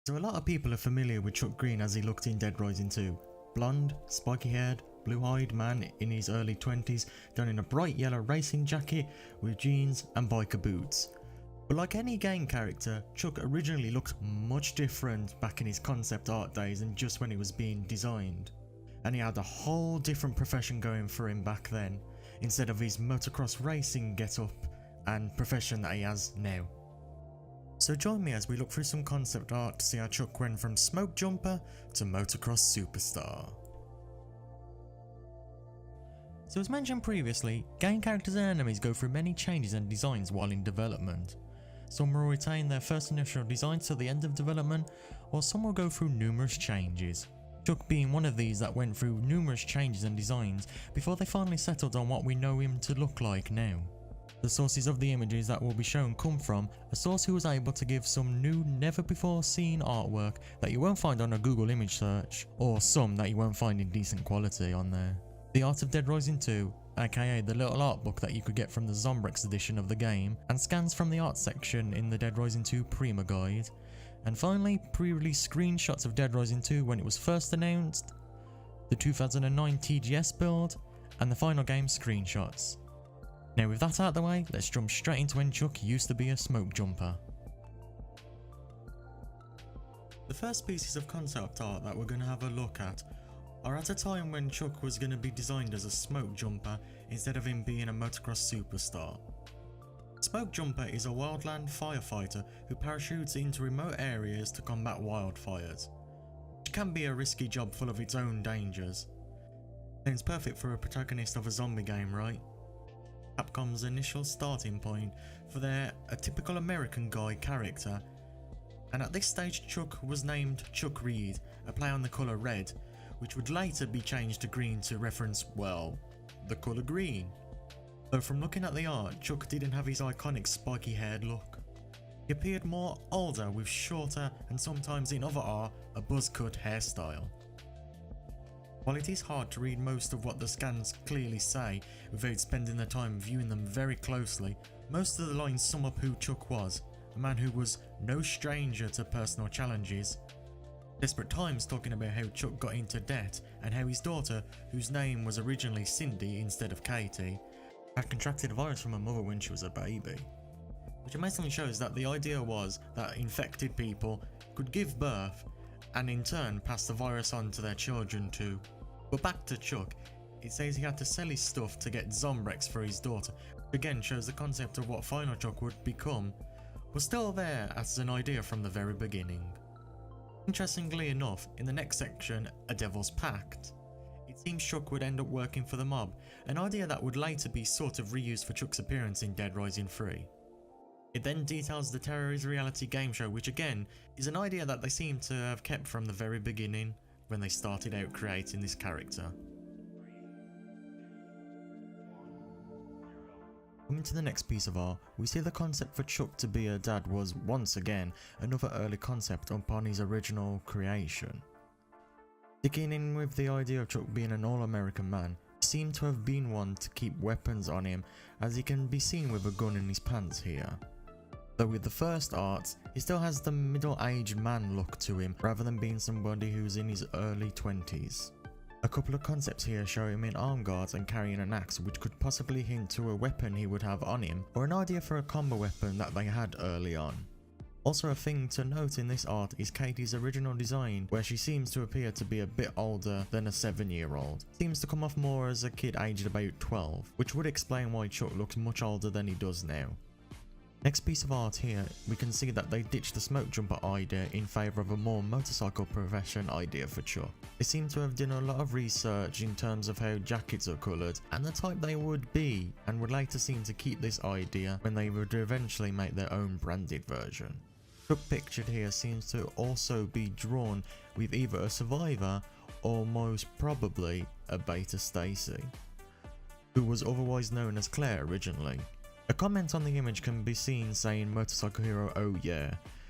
So a lot of people are familiar with Chuck Greene as he looked in Dead Rising 2. Blonde, spiky haired, blue-eyed man in his early 20s, done in a bright yellow racing jacket with jeans and biker boots. But like any game character, Chuck originally looked much different back in his concept art days and just when it was being designed. And he had a whole different profession going for him back then, instead of his motocross racing get-up and profession that he has now. So join me as we look through some concept art to see how Chuck went from smoke jumper to motocross superstar. So as mentioned previously, game characters and enemies go through many changes and designs while in development. Some will retain their first initial designs to the end of development, while some will go through numerous changes. Chuck being one of these that went through numerous changes and designs before they finally settled on what we know him to look like now. The sources of the images that will be shown come from a source who was able to give some new never before seen artwork that you won't find on a Google image search, or some that you won't find in decent quality on there. The Art of Dead Rising 2, aka the little art book that you could get from the Zombrex edition of the game, and scans from the art section in the Dead Rising 2 Prima guide, and finally pre-release screenshots of Dead Rising 2 when it was first announced, the 2009 TGS build, and the final game screenshots. Now with that out of the way, let's jump straight into when Chuck used to be a smoke jumper. The first pieces of concept art that we're going to have a look at are at a time when Chuck was going to be designed as a smoke jumper instead of him being a motocross superstar. Smoke jumper is a wildland firefighter who parachutes into remote areas to combat wildfires, which can be a risky job full of its own dangers. Sounds perfect for a protagonist of a zombie game, right? Capcom's initial starting point for their a typical American guy character, and at this stage Chuck was named Chuck Reed, a play on the colour red, which would later be changed to green to reference, well, the colour green. Though from looking at the art, Chuck didn't have his iconic spiky haired look. He appeared more older with shorter and sometimes in other art a buzz cut hairstyle. While it is hard to read most of what the scans clearly say without spending the time viewing them very closely, most of the lines sum up who Chuck was, a man who was no stranger to personal challenges. Desperate times talking about how Chuck got into debt and how his daughter, whose name was originally Cindy instead of Katie, had contracted a virus from her mother when she was a baby. Which amazingly shows that the idea was that infected people could give birth and in turn pass the virus on to their children too. But back to Chuck, it says he had to sell his stuff to get Zombrex for his daughter, which again shows the concept of what final Chuck would become was still there as an idea from the very beginning. Interestingly enough, in the next section, A Devil's Pact, it seems Chuck would end up working for the mob, an idea that would later be sort of reused for Chuck's appearance in Dead Rising 3. It then details the Terror is Reality game show, which again is an idea that they seem to have kept from the very beginning when they started out creating this character. Coming to the next piece of art, we see the concept for Chuck to be a dad was once again another early concept upon his original creation. Beginning with the idea of Chuck being an all-American man, he seemed to have been one to keep weapons on him, as he can be seen with a gun in his pants here. Though with the first art, he still has the middle-aged man look to him rather than being somebody who's in his early 20s. A couple of concepts here show him in arm guards and carrying an axe, which could possibly hint to a weapon he would have on him, or an idea for a combo weapon that they had early on. Also a thing to note in this art is Katie's original design, where she seems to appear to be a bit older than a 7-year-old. Seems to come off more as a kid aged about 12, which would explain why Chuck looks much older than he does now. Next piece of art here, we can see that they ditched the smoke jumper idea in favour of a more motorcycle profession idea for Chuck. They seem to have done a lot of research in terms of how jackets are coloured and the type they would be, and would later seem to keep this idea when they would eventually make their own branded version. Chuck pictured here seems to also be drawn with either a survivor or most probably a Beta Stacy, who was otherwise known as Claire originally. A comment on the image can be seen saying motorcycle hero oh yeah,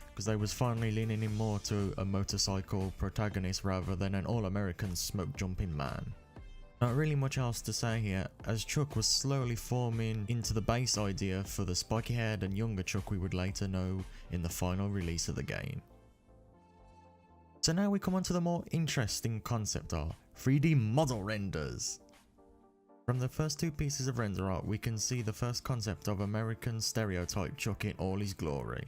because they was finally leaning in more to a motorcycle protagonist rather than an all-American smoke jumping man. Not really much else to say here, as Chuck was slowly forming into the base idea for the spiky haired and younger Chuck we would later know in the final release of the game. So now we come on to the more interesting concept art, 3D model renders. From the first two pieces of render art, we can see the first concept of American stereotype Chuck in all his glory.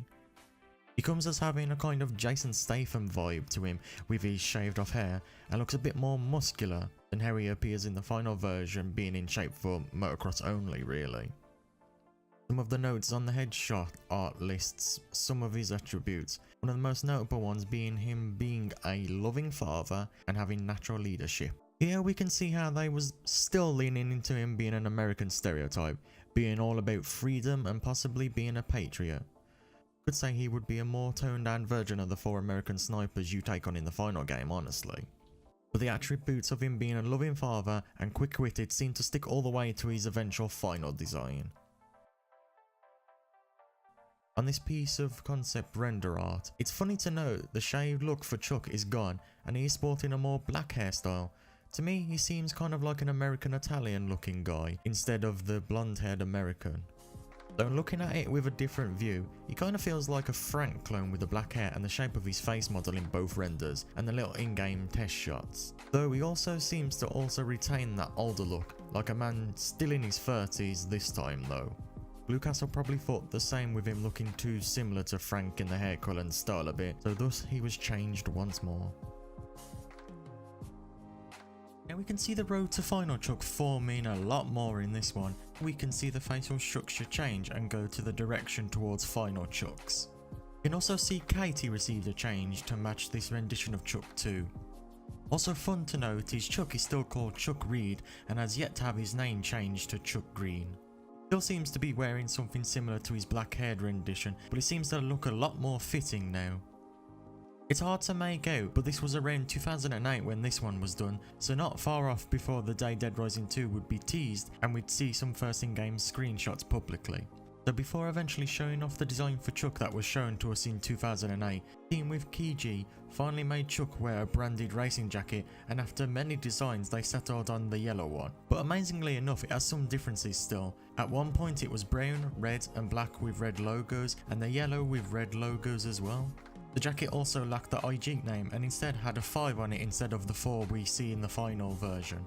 He comes as having a kind of Jason Statham vibe to him with his shaved off hair and looks a bit more muscular than how he appears in the final version, being in shape for motocross only really. Some of the notes on the headshot art lists some of his attributes, one of the most notable ones being him being a loving father and having natural leadership. Here we can see how they was still leaning into him being an American stereotype, being all about freedom and possibly being a patriot. Could say he would be a more toned down version of the 4 American snipers you take on in the final game, honestly. But the attributes of him being a loving father and quick-witted seem to stick all the way to his eventual final design. On this piece of concept render art, it's funny to note the shaved look for Chuck is gone and he is sporting a more black hairstyle. To me, he seems kind of like an American Italian looking guy instead of the blonde haired American. Though looking at it with a different view, he kind of feels like a Frank clone with the black hair and the shape of his face model in both renders and the little in-game test shots. Though he also seems to also retain that older look, like a man still in his 30s this time though. Bluecastle probably thought the same with him looking too similar to Frank in the hair colour and style a bit, so thus he was changed once more. Now we can see the road to final Chuck forming a lot more in this one. We can see the facial structure change and go to the direction towards final Chucks. You can also see Katie received a change to match this rendition of Chuck too. Also fun to note is Chuck is still called Chuck Reed and has yet to have his name changed to Chuck Greene. Still seems to be wearing something similar to his black haired rendition, but it seems to look a lot more fitting now. It's hard to make out, but this was around 2008 when this one was done, so not far off before the day Dead Rising 2 would be teased and we'd see some first in-game screenshots publicly. So before eventually showing off the design for Chuck that was shown to us in 2008, team with Kiji finally made Chuck wear a branded racing jacket, and after many designs they settled on the yellow one. But amazingly enough, it has some differences still. At one point it was brown, red and black with red logos, and the yellow with red logos as well. The jacket also lacked the IG name and instead had a 5 on it instead of the 4 we see in the final version.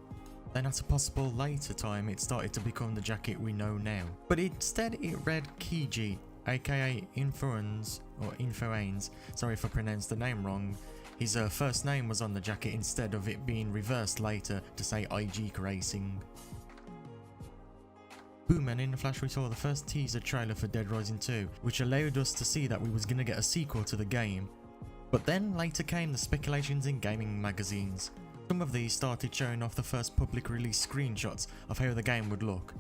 Then at a possible later time it started to become the jacket we know now. But instead it read Kiji, aka Infoanes, sorry if I pronounced the name wrong. His first name was on the jacket instead of it being reversed later to say IG Racing. Boom, and in the flash we saw the first teaser trailer for Dead Rising 2, which allowed us to see that we was going to get a sequel to the game. But then later came the speculations in gaming magazines. Some of these started showing off the first public release screenshots of how the game would look.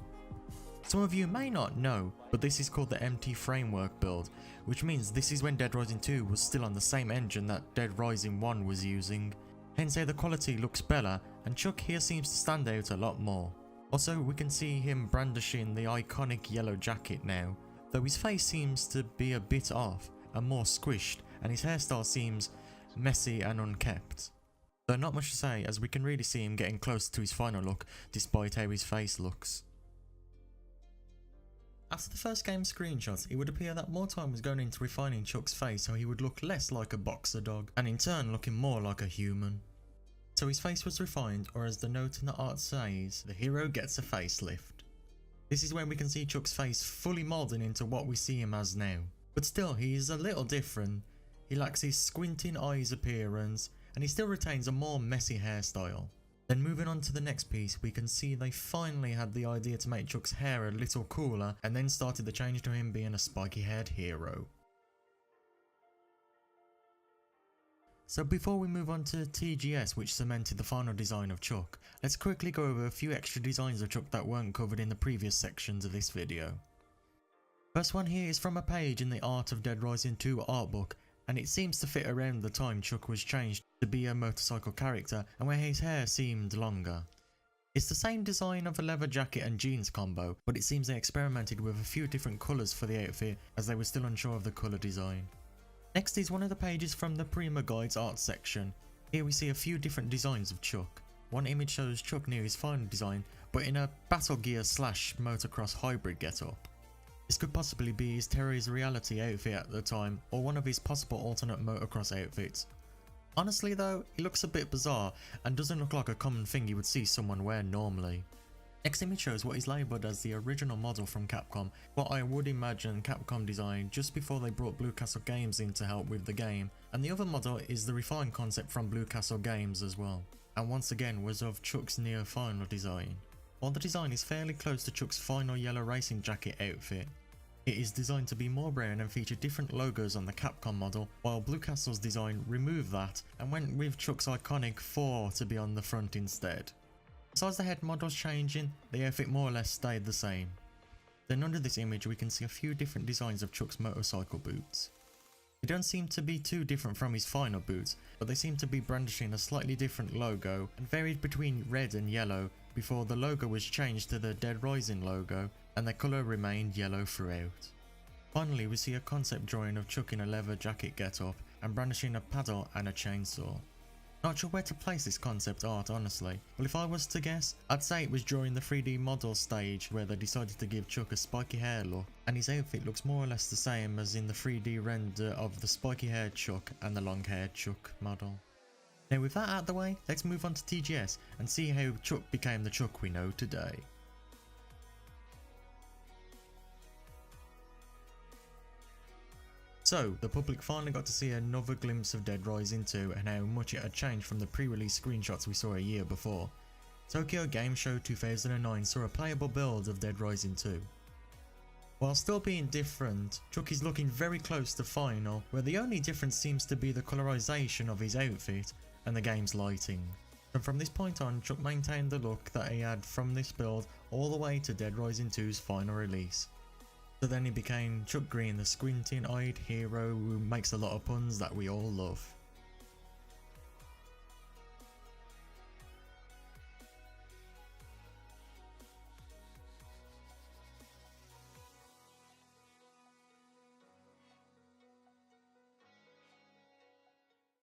Some of you may not know, but this is called the MT Framework build, which means this is when Dead Rising 2 was still on the same engine that Dead Rising 1 was using. Hence how the quality looks better, and Chuck here seems to stand out a lot more. Also, we can see him brandishing the iconic yellow jacket now, though his face seems to be a bit off and more squished, and his hairstyle seems messy and unkept. Though not much to say, as we can really see him getting close to his final look despite how his face looks. After the first game screenshots, it would appear that more time was going into refining Chuck's face so he would look less like a boxer dog, and in turn looking more like a human. So his face was refined, or as the note in the art says, the hero gets a facelift. This is where we can see Chuck's face fully moulding into what we see him as now. But still, he is a little different. He lacks his squinting eyes appearance, and he still retains a more messy hairstyle. Then moving on to the next piece, we can see they finally had the idea to make Chuck's hair a little cooler, and then started the change to him being a spiky haired hero. So before we move on to TGS, which cemented the final design of Chuck, let's quickly go over a few extra designs of Chuck that weren't covered in the previous sections of this video. First one here is from a page in the Art of Dead Rising 2 art book, and it seems to fit around the time Chuck was changed to be a motorcycle character and where his hair seemed longer. It's the same design of a leather jacket and jeans combo, but it seems they experimented with a few different colours for the outfit as they were still unsure of the colour design. Next is one of the pages from the Prima Guide's art section. Here we see a few different designs of Chuck. One image shows Chuck near his final design, but in a battle gear / motocross hybrid getup. This could possibly be his Terry's reality outfit at the time, or one of his possible alternate motocross outfits. Honestly though, he looks a bit bizarre and doesn't look like a common thing you would see someone wear normally. Next image shows what is labelled as the original model from Capcom, what I would imagine Capcom designed just before they brought Blue Castle Games in to help with the game, and the other model is the refined concept from Blue Castle Games as well, and once again was of Chuck's near final design. While the design is fairly close to Chuck's final yellow racing jacket outfit, it is designed to be more brown and feature different logos on the Capcom model, while Blue Castle's design removed that and went with Chuck's iconic 4 to be on the front instead. Besides the head models changing, the outfit more or less stayed the same. Then under this image we can see a few different designs of Chuck's motorcycle boots. They don't seem to be too different from his final boots, but they seem to be brandishing a slightly different logo and varied between red and yellow before the logo was changed to the Dead Rising logo and the colour remained yellow throughout. Finally we see a concept drawing of Chuck in a leather jacket getup and brandishing a paddle and a chainsaw. Not sure where to place this concept art honestly, but if I was to guess, I'd say it was during the 3D model stage where they decided to give Chuck a spiky hair look, and his outfit looks more or less the same as in the 3D render of the spiky haired Chuck and the long haired Chuck model. Now with that out of the way, let's move on to TGS and see how Chuck became the Chuck we know today. So, the public finally got to see another glimpse of Dead Rising 2 and how much it had changed from the pre-release screenshots we saw a year before. Tokyo Game Show 2009 saw a playable build of Dead Rising 2. While still being different, Chuck is looking very close to final, where the only difference seems to be the colorization of his outfit and the game's lighting. And from this point on, Chuck maintained the look that he had from this build all the way to Dead Rising 2's final release. So then he became Chuck Greene, the squinting-eyed hero who makes a lot of puns that we all love.